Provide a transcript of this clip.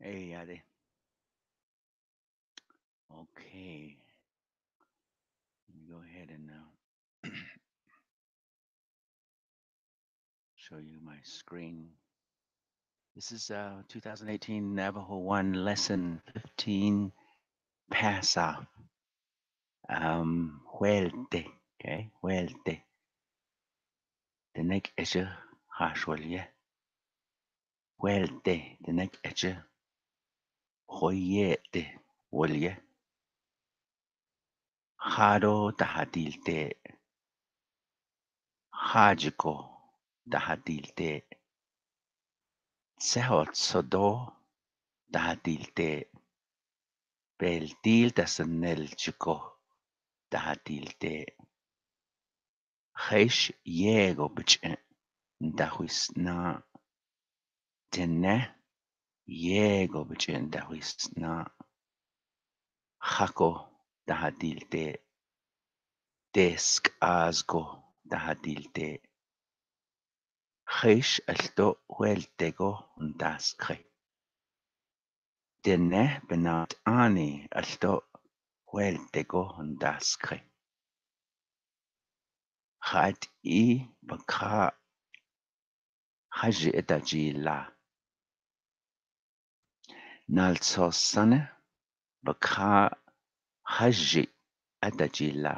Hey, Ade. Okay, let me go ahead and show you my screen. This is 2018 Navajo 1 Lesson 15 Pass Off. Huelte. Okay, huelte. The neck edge hashwalye. Huelte. The neck edge hoyete. Walye. Hado tahadilte. Hajiko tahadilte. Sehot sodo tahadilte. Beltil tasnel chico tahadilte. Heish yego bitch dahuisna tenne yego bitch dahuisna Jaco tahadilte desk asgo tahadilte Heish alto hueltego undaskre Tenne benat ani alto hueltego undaskre Hat I bakha haji etajila Nalsosane bakha haji etajila